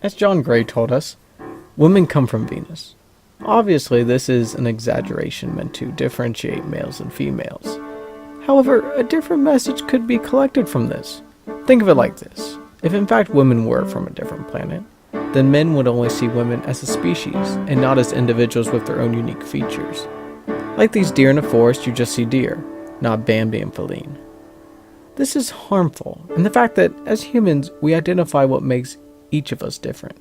As John Gray told us, women come from Venus. Obviously, this is an exaggeration meant to differentiate males and females. However, a different message could be collected from this. Think of it like this. If in fact women were from a different planet, then men would only see women as a species and not as individuals with their own unique features. Like these deer in a forest, you just see deer, not Bambi and Feline. This is harmful, and the fact that as humans we identify what makes each of us different.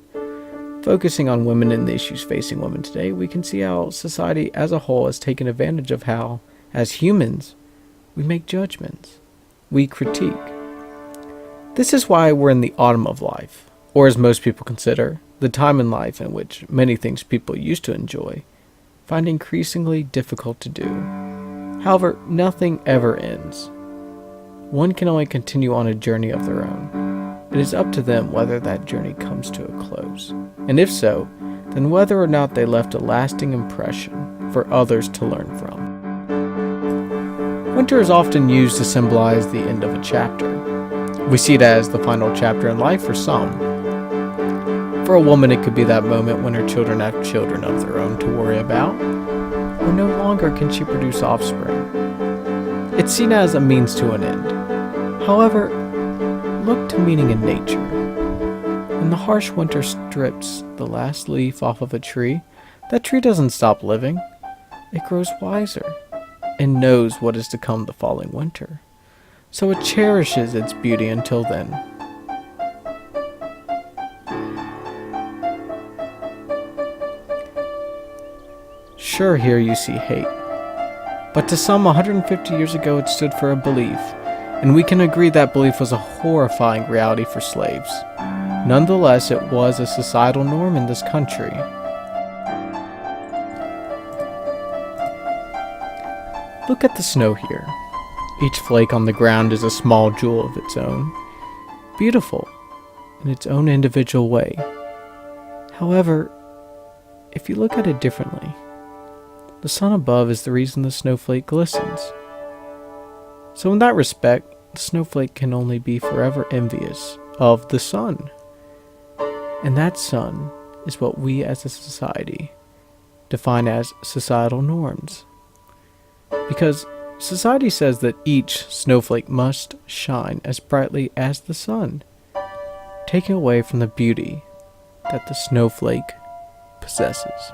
Focusing on women and the issues facing women today, we can see how society as a whole has taken advantage of how, as humans, we make judgments. We critique. This is why we're in the autumn of life, or as most people consider, the time in life in which many things people used to enjoy find increasingly difficult to do. However, nothing ever ends. One can only continue on a journey of their own. It is up to them whether that journey comes to a close, and if so, then whether or not they left a lasting impression for others to learn from. Winter is often used to symbolize the end of a chapter. We see it as the final chapter in life for some. For a woman, it could be that moment when her children have children of their own to worry about, or no longer can she produce offspring. It's seen as a means to an end. However, look to meaning in nature. When the harsh winter strips the last leaf off of a tree, that tree doesn't stop living. It grows wiser and knows what is to come the following winter. So it cherishes its beauty until then. Sure, here you see hate. But to some 150 years ago it stood for a belief, and we can agree that belief was a horrifying reality for slaves. Nonetheless, it was a societal norm in this country. Look at the snow here. Each flake on the ground is a small jewel of its own, beautiful in its own individual way. However, if you look at it differently, the sun above is the reason the snowflake glistens. So in that respect, the snowflake can only be forever envious of the sun. And that sun is what we as a society define as societal norms. Because society says that each snowflake must shine as brightly as the sun, taking away from the beauty that the snowflake possesses.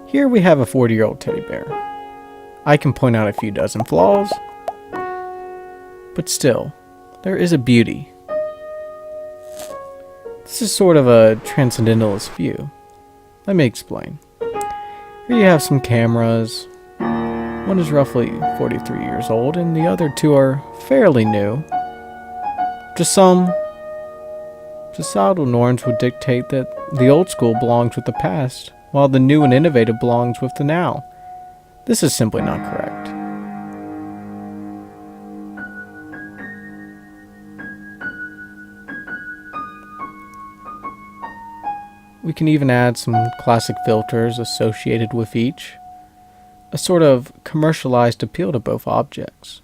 Here we have a 40-year-old teddy bear. I can point out a few dozen flaws, but still, there is a beauty. This is sort of a transcendentalist view. Let me explain. Here you have some cameras. One is roughly 43 years old, and the other two are fairly new. To some, societal norms would dictate that the old school belongs with the past, while the new and innovative belongs with the now. This is simply not correct. We can even add some classic filters associated with each, a sort of commercialized appeal to both objects,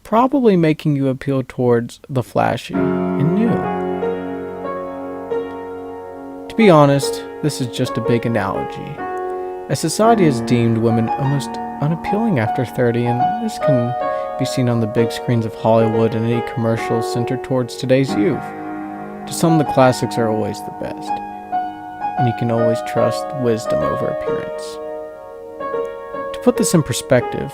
probably making you appeal towards the flashy and new. To be honest, this is just a big analogy, as society has deemed women almost unappealing after 30, and this can be seen on the big screens of Hollywood and any commercials centered towards today's youth. To some, the classics are always the best, and you can always trust wisdom over appearance. To put this in perspective,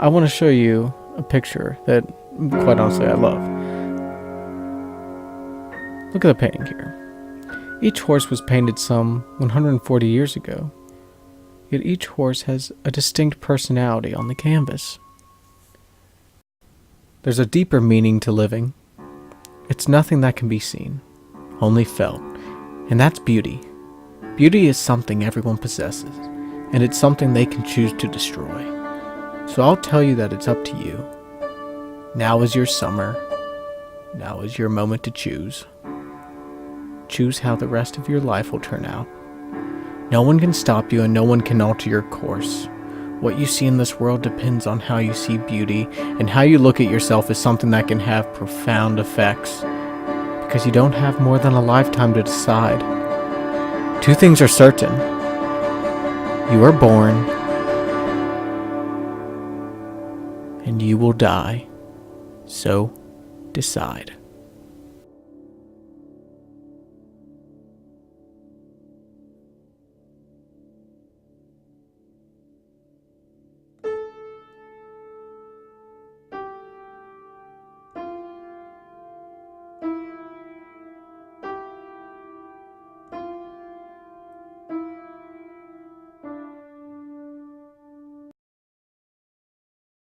I want to show you a picture that, quite honestly, I love. Look at the painting here. Each horse was painted some 140 years ago, yet each horse has a distinct personality on the canvas. There's a deeper meaning to living. It's nothing that can be seen, only felt, and that's beauty. Beauty is something everyone possesses, and it's something they can choose to destroy. So I'll tell you that it's up to you. Now is your summer. Now is your moment to choose. choose how the rest of your life will turn out. No one can stop you and no one can alter your course. What you see in this world depends on how you see beauty, and how you look at yourself is something that can have profound effects, because you don't have more than a lifetime to decide. Two things are certain. You are born, and you will die. So, decide.